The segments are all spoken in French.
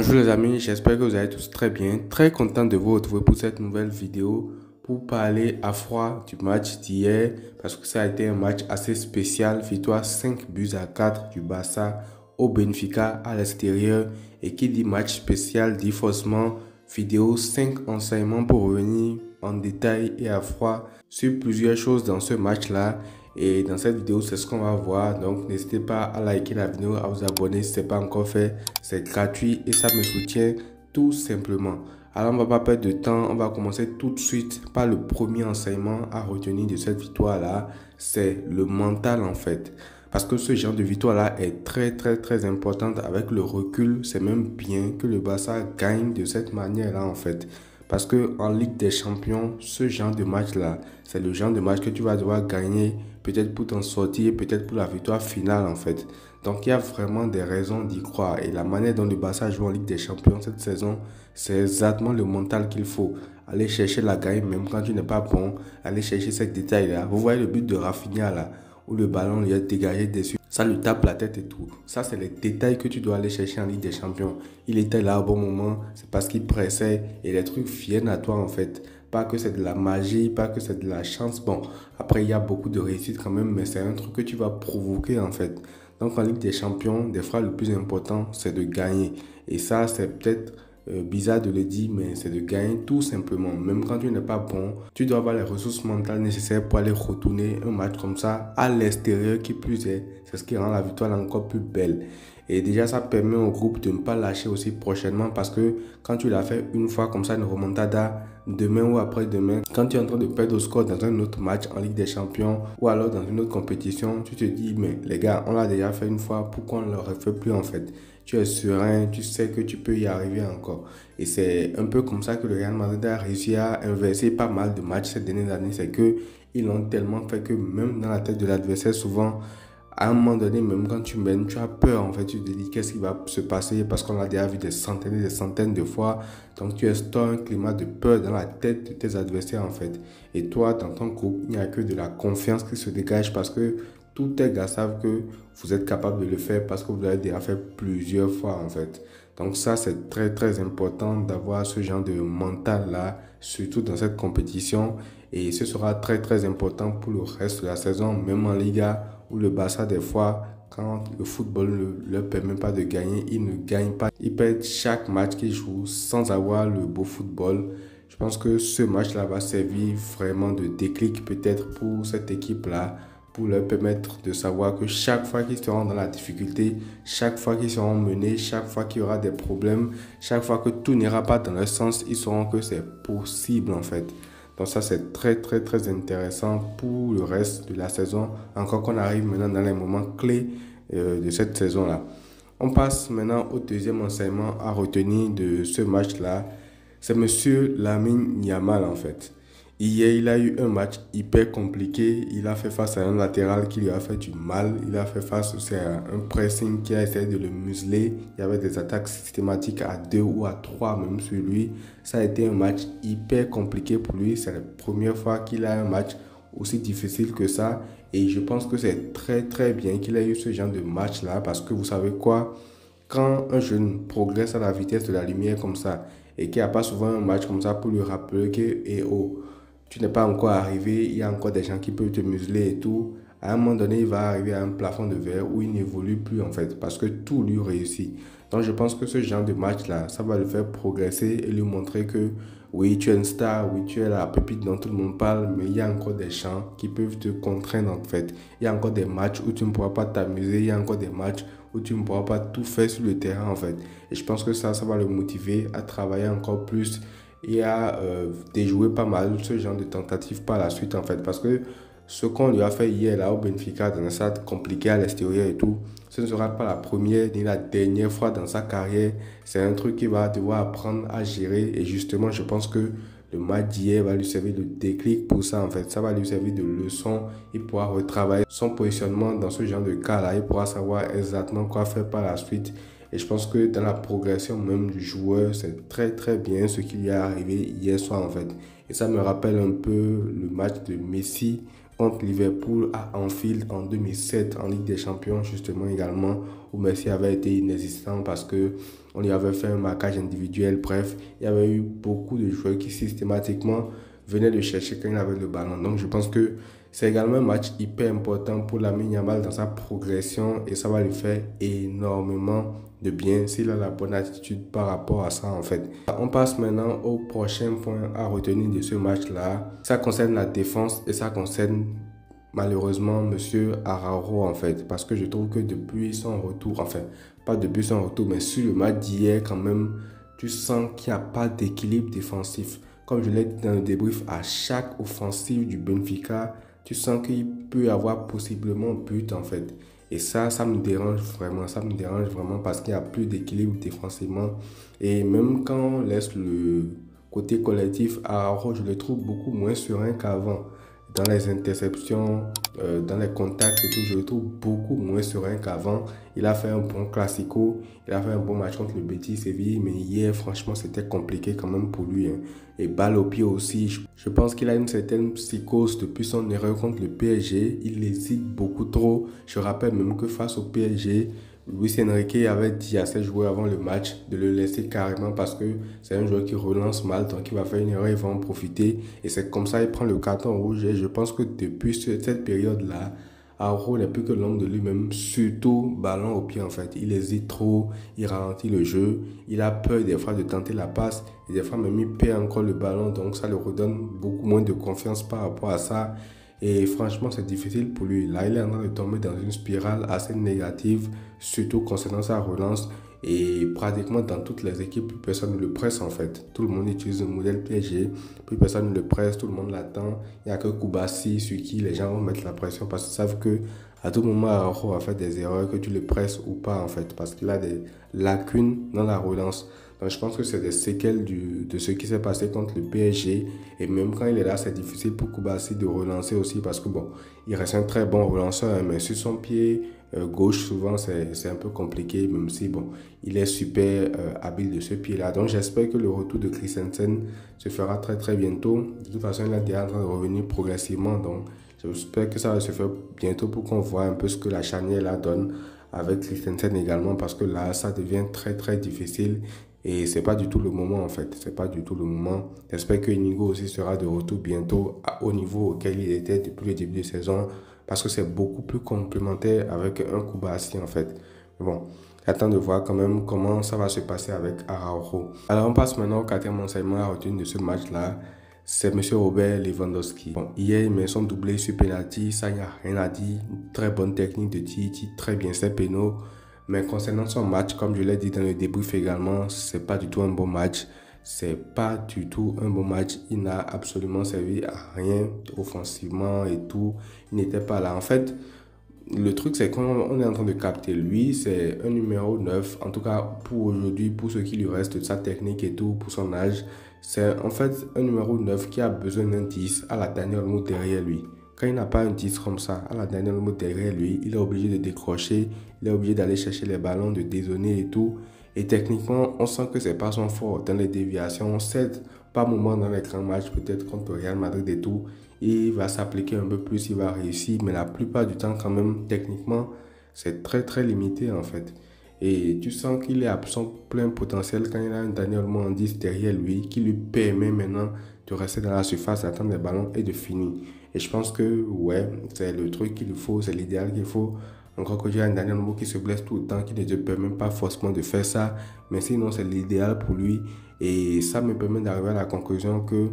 Bonjour les amis, j'espère que vous allez tous très bien. Très content de vous retrouver pour cette nouvelle vidéo pour parler à froid du match d'hier parce que ça a été un match assez spécial. Victoire 5 buts à 4 du Barça au Benfica à l'extérieur. Et qui dit match spécial dit forcément vidéo 5 enseignements pour revenir en détail et à froid sur plusieurs choses dans ce match-là. Et dans cette vidéo, c'est ce qu'on va voir. Donc, n'hésitez pas à liker la vidéo, à vous abonner si ce n'est pas encore fait. C'est gratuit et ça me soutient tout simplement. Alors, on ne va pas perdre de temps. On va commencer tout de suite par le premier enseignement à retenir de cette victoire-là. C'est le mental en fait. Parce que ce genre de victoire-là est très importante. Avec le recul, c'est même bien que le Barça gagne de cette manière-là en fait. Parce que en Ligue des Champions, ce genre de match-là, c'est le genre de match que tu vas devoir gagner, peut-être pour t'en sortir, peut-être pour la victoire finale en fait. Donc il y a vraiment des raisons d'y croire. Et la manière dont le Barça joue en Ligue des Champions cette saison, c'est exactement le mental qu'il faut. Aller chercher la gagne même quand tu n'es pas bon, aller chercher ces détails-là. Vous voyez le but de Rafinha là, où le ballon lui est dégagé dessus. Ça lui tape la tête et tout. Ça, c'est les détails que tu dois aller chercher en Ligue des Champions. Il était là au bon moment, c'est parce qu'il pressait et les trucs viennent à toi en fait. Pas que c'est de la magie, pas que c'est de la chance. Bon, après, il y a beaucoup de réussite quand même, mais c'est un truc que tu vas provoquer en fait. Donc, en Ligue des Champions, des fois, le plus important, c'est de gagner. Et ça, c'est peut-être bizarre de le dire, mais c'est de gagner tout simplement. Même quand tu n'es pas bon, tu dois avoir les ressources mentales nécessaires pour aller retourner un match comme ça à l'extérieur qui plus est. C'est ce qui rend la victoire encore plus belle. Et déjà, ça permet au groupe de ne pas lâcher aussi prochainement parce que quand tu l'as fait une fois comme ça, une remontada, demain ou après-demain, quand tu es en train de perdre au score dans un autre match en Ligue des Champions ou alors dans une autre compétition, tu te dis, mais les gars, on l'a déjà fait une fois, pourquoi on ne le refait plus en fait? Tu es serein, tu sais que tu peux y arriver encore. Et c'est un peu comme ça que le Real Madrid a réussi à inverser pas mal de matchs ces dernières années. C'est que ils l'ont tellement fait que même dans la tête de l'adversaire, souvent, à un moment donné, même quand tu mènes, tu as peur en fait. Tu te dis qu'est-ce qui va se passer parce qu'on l'a déjà vu des centaines et des centaines de fois. Donc tu instaures un climat de peur dans la tête de tes adversaires en fait. Et toi, dans ton groupe, il n'y a que de la confiance qui se dégage parce que tous tes gars savent que vous êtes capable de le faire parce que vous l'avez déjà fait plusieurs fois en fait. Donc ça, c'est très important d'avoir ce genre de mental-là, surtout dans cette compétition. Et ce sera très important pour le reste de la saison, même en Liga, où le Barça, des fois, quand le football ne leur permet pas de gagner, ils ne gagnent pas. Ils perdent chaque match qu'ils jouent sans avoir le beau football. Je pense que ce match-là va servir vraiment de déclic peut-être pour cette équipe-là, pour leur permettre de savoir que chaque fois qu'ils seront dans la difficulté, chaque fois qu'ils seront menés, chaque fois qu'il y aura des problèmes, chaque fois que tout n'ira pas dans leur sens, ils sauront que c'est possible en fait. Donc ça, c'est très intéressant pour le reste de la saison, encore qu'on arrive maintenant dans les moments clés de cette saison-là. On passe maintenant au deuxième enseignement à retenir de ce match-là. C'est Monsieur Lamine Yamal en fait. Hier, il a eu un match hyper compliqué. Il a fait face à un latéral qui lui a fait du mal. Il a fait face aussi à un pressing qui a essayé de le museler. Il y avait des attaques systématiques à 2 ou à 3 même sur lui. Ça a été un match hyper compliqué pour lui. C'est la première fois qu'il a un match aussi difficile que ça. Et je pense que c'est très bien qu'il ait eu ce genre de match-là. Parce que vous savez quoi? Quand un jeune progresse à la vitesse de la lumière comme ça et qu'il n'y a pas souvent un match comme ça pour lui rappeler que, tu n'es pas encore arrivé, il y a encore des gens qui peuvent te museler et tout. À un moment donné, il va arriver à un plafond de verre où il n'évolue plus en fait parce que tout lui réussit. Donc je pense que ce genre de match-là, ça va le faire progresser et lui montrer que oui, tu es une star, oui, tu es la pépite dont tout le monde parle, mais il y a encore des gens qui peuvent te contraindre en fait. Il y a encore des matchs où tu ne pourras pas t'amuser, il y a encore des matchs où tu ne pourras pas tout faire sur le terrain en fait. Et je pense que ça va le motiver à travailler encore plus et à déjouer pas mal ce genre de tentatives par la suite en fait. Parce que ce qu'on lui a fait hier là au Benfica dans un stade compliqué à l'extérieur et tout, ce ne sera pas la première ni la dernière fois dans sa carrière. C'est un truc qu'il va devoir apprendre à gérer et justement je pense que le match d'hier va lui servir de déclic pour ça en fait. Ça va lui servir de leçon. Il pourra retravailler son positionnement dans ce genre de cas-là. Il pourra savoir exactement quoi faire par la suite. Et je pense que dans la progression même du joueur, c'est très bien ce qui lui est arrivé hier soir en fait. Et ça me rappelle un peu le match de Messi contre Liverpool à Anfield en 2007 en Ligue des Champions justement également où Messi avait été inexistant parce que on lui avait fait un marquage individuel. Bref, il y avait eu beaucoup de joueurs qui systématiquement venaient le chercher quand il avait le ballon. Donc je pense que c'est également un match hyper important pour Lamine Yamal dans sa progression et ça va lui faire énormément de bien s'il a la bonne attitude par rapport à ça en fait. On passe maintenant au prochain point à retenir de ce match-là. Ça concerne la défense et ça concerne malheureusement Monsieur Araujo en fait, parce que je trouve que depuis son retour, enfin pas depuis son retour, mais sur le match d'hier quand même, tu sens qu'il n'y a pas d'équilibre défensif. Comme je l'ai dit dans le débrief, à chaque offensive du Benfica, tu sens qu'il peut y avoir possiblement but en fait. Et ça me dérange vraiment parce qu'il n'y a plus d'équilibre défensivement. Et même quand on laisse le côté collectif, Araujo, je le trouve beaucoup moins serein qu'avant. Dans les interceptions, dans les contacts et tout, je le trouve beaucoup moins serein qu'avant. Il a fait un bon classico, il a fait un bon match contre le Betis Séville, mais hier, franchement, c'était compliqué quand même pour lui, hein. Et balle au pied aussi, je pense qu'il a une certaine psychose depuis son erreur contre le PSG. Il hésite beaucoup trop. Je rappelle même que face au PSG, Luis Enrique avait dit à ses joueurs avant le match de le laisser carrément parce que c'est un joueur qui relance mal, donc il va faire une erreur, il va en profiter. Et c'est comme ça qu'il prend le carton rouge. Et je pense que depuis cette période-là, Araujo n'est plus que l'homme de lui-même, surtout ballon au pied en fait. Il hésite trop, il ralentit le jeu, il a peur des fois de tenter la passe et des fois même il perd encore le ballon, donc ça lui redonne beaucoup moins de confiance par rapport à ça. Et franchement, c'est difficile pour lui. Là, il est en train de tomber dans une spirale assez négative, surtout concernant sa relance. Et pratiquement dans toutes les équipes, plus personne ne le presse en fait. Tout le monde utilise le modèle PSG, plus personne ne le presse, tout le monde l'attend. Il n'y a que Koubassi sur qui les gens vont mettre la pression parce qu'ils savent que à tout moment, Araujo va faire des erreurs, que tu le presses ou pas en fait, parce qu'il a des lacunes dans la relance. Donc je pense que c'est des séquelles de ce qui s'est passé contre le PSG. Et même quand il est là, c'est difficile pour Koubassi de relancer aussi parce que bon, il reste un très bon relanceur, hein, mais sur son pied gauche, souvent c'est un peu compliqué, même si bon, il est super habile de ce pied-là. Donc j'espère que le retour de Christensen se fera très très bientôt. De toute façon, il est déjà en train de revenir progressivement. Donc j'espère que ça va se faire bientôt pour qu'on voit un peu ce que la charnière là donne avec Christensen également parce que là, ça devient très très difficile. Et c'est pas du tout le moment en fait, c'est pas du tout le moment. J'espère que Inigo aussi sera de retour bientôt au niveau auquel il était depuis le début de saison parce que c'est beaucoup plus complémentaire avec un Koubassi en fait. Mais bon, j'attends de voir quand même comment ça va se passer avec Araujo. Alors on passe maintenant au quatrième enseignement à retenir de ce match-là. C'est M. Robert Lewandowski. Bon, hier, il met son doublé sur penalty, ça, il n'y a rien à dire. Une très bonne technique de tir, très bien ses pénaux. Mais concernant son match, comme je l'ai dit dans le débrief également, c'est pas du tout un bon match. C'est pas du tout un bon match. Il n'a absolument servi à rien offensivement et tout. Il n'était pas là. En fait, le truc, c'est qu'on est en train de capter. Lui, c'est un numéro 9. En tout cas, pour aujourd'hui, pour ce qui lui reste de sa technique et tout, pour son âge. C'est en fait un numéro 9 qui a besoin d'un 10 à la dernière minute derrière lui. Quand il n'a pas un 10 comme ça, à la dernière minute derrière lui, il est obligé de décrocher, il est obligé d'aller chercher les ballons, de dézonner et tout. Et techniquement, on sent que c'est pas son fort dans les déviations. Certes, par moment dans les grands matchs, peut-être contre Real Madrid et tout, il va s'appliquer un peu plus, il va réussir. Mais la plupart du temps, quand même, techniquement, c'est très très limité en fait. Et tu sens qu'il est à son plein potentiel quand il a un Daniel Mondis derrière lui qui lui permet maintenant de rester dans la surface, d'attendre les ballons et de finir. Et je pense que ouais, c'est le truc qu'il faut, c'est l'idéal qu'il faut. Encore que j'ai un Daniel Mo qui se blesse tout le temps, qui ne te permet pas forcément de faire ça. Mais sinon, c'est l'idéal pour lui. Et ça me permet d'arriver à la conclusion que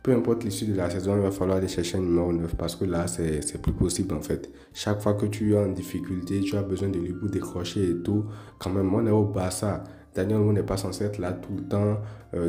peu importe l'issue de la saison, il va falloir aller chercher un numéro 9 parce que là, c'est plus possible en fait. Chaque fois que tu es en difficulté, tu as besoin de lui pour décrocher et tout. Quand même, on est au Barça. Daniel Mo n'est pas censé être là tout le temps.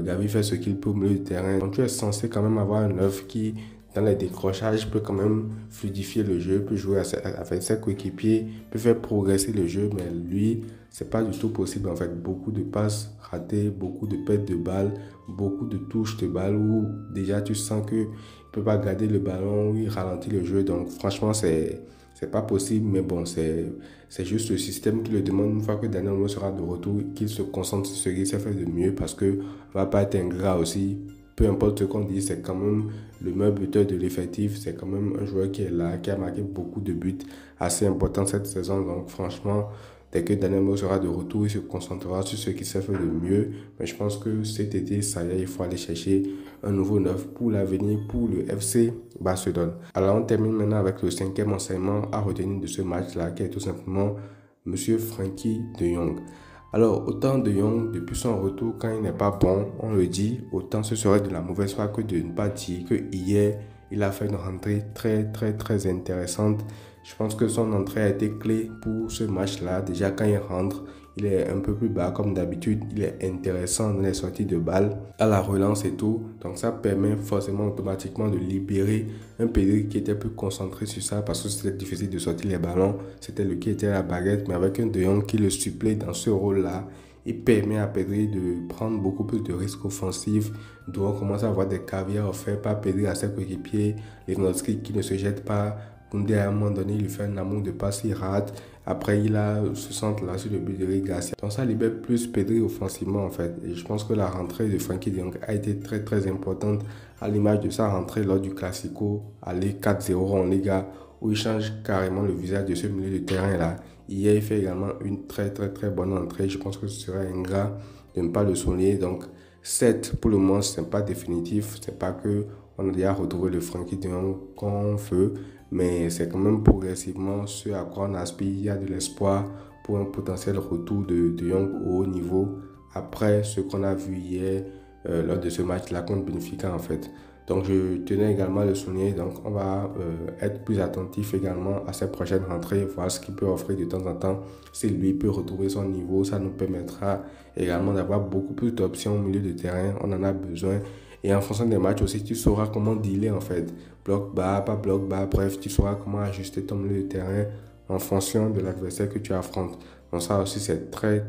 Gavi fait ce qu'il peut au milieu du terrain. Donc tu es censé quand même avoir un 9 qui, dans les décrochages, peut quand même fluidifier le jeu, peut jouer avec ses coéquipiers, peut faire progresser le jeu. Mais lui, c'est pas du tout possible en fait. Beaucoup de passes ratées, beaucoup de pertes de balles, beaucoup de touches de balles où déjà tu sens qu'il ne peut pas garder le ballon, où il ralentit le jeu. Donc franchement, c'est pas possible. Mais bon, c'est juste le système qui le demande. Une fois que Daniel Mo sera de retour, qu'il se concentre sur ce qu'il sait faire de mieux parce qu'on ne va pas être ingrat aussi. Peu importe ce qu'on dit, c'est quand même le meilleur buteur de l'effectif. C'est quand même un joueur qui est là, qui a marqué beaucoup de buts assez importants cette saison. Donc franchement, Dès que Daniel Mo sera de retour, il se concentrera sur ce qu'il sait faire de mieux. Mais je pense que cet été, ça y est, il faut aller chercher un nouveau neuf pour l'avenir, pour le FC Barcelone. Alors, on termine maintenant avec le 5e enseignement à retenir de ce match-là, qui est tout simplement Monsieur Frenkie de Jong. Alors, autant de Jong, depuis son retour, quand il n'est pas bon, on le dit, autant ce serait de la mauvaise foi que de ne pas dire que hier, il a fait une rentrée très intéressante. Je pense que son entrée a été clé pour ce match-là. Déjà, quand il rentre, il est un peu plus bas comme d'habitude. Il est intéressant dans les sorties de balles, à la relance et tout. Donc, ça permet forcément automatiquement de libérer un Pedri qui était plus concentré sur ça parce que c'était difficile de sortir les ballons. C'était lui qui était à la baguette, mais avec un De Jong qui le supplée dans ce rôle-là, il permet à Pedri de prendre beaucoup plus de risques offensifs. Donc, on commence à avoir des caviars offerts par Pedri à ses coéquipiers. Lewandowski qui ne se jette pas. Koundé, à un moment donné, il lui fait un amour de passe, il rate. Après, il a ce centre-là sur le but de Garcia. Donc, ça libère plus Pedri offensivement, en fait. Et je pense que la rentrée de Frenkie de Jong a été très importante à l'image de sa rentrée lors du Classico, aller 4-0 en Liga, où il change carrément le visage de ce milieu de terrain-là. Hier, il fait également une très bonne entrée. Je pense que ce serait ingrat de ne pas le souligner. Donc, 7 pour le moment, ce n'est pas définitif. Ce n'est pas que on a déjà retrouvé le Frenkie de Jong qu'on veut, mais c'est quand même progressivement ce à quoi on aspire. Il y a de l'espoir pour un potentiel retour de Jong au haut niveau après ce qu'on a vu hier lors de ce match-là contre Benfica en fait. Donc je tenais également à le souligner. Donc on va être plus attentif également à ses prochaines rentrées, voir ce qu'il peut offrir de temps en temps. Si lui peut retrouver son niveau, ça nous permettra également d'avoir beaucoup plus d'options au milieu de terrain. On en a besoin. Et en fonction des matchs aussi, tu sauras comment dealer en fait. Bloc bas, pas bloc bas, bref, tu sauras comment ajuster ton milieu de terrain en fonction de l'adversaire que tu affrontes. Donc ça aussi, c'est très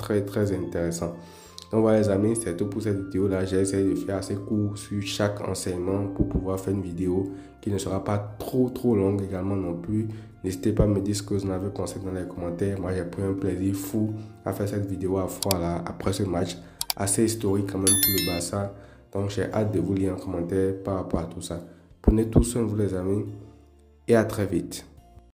intéressant. Donc voilà les amis, c'est tout pour cette vidéo là. J'ai essayé de faire assez court sur chaque enseignement pour pouvoir faire une vidéo qui ne sera pas trop longue également non plus. N'hésitez pas à me dire ce que vous en avez pensé dans les commentaires. Moi j'ai pris un plaisir fou à faire cette vidéo à froid là après ce match assez historique quand même pour le Barça. Donc j'ai hâte de vous lire en commentaire par rapport à tout ça. Prenez tout soin de vous les amis et à très vite.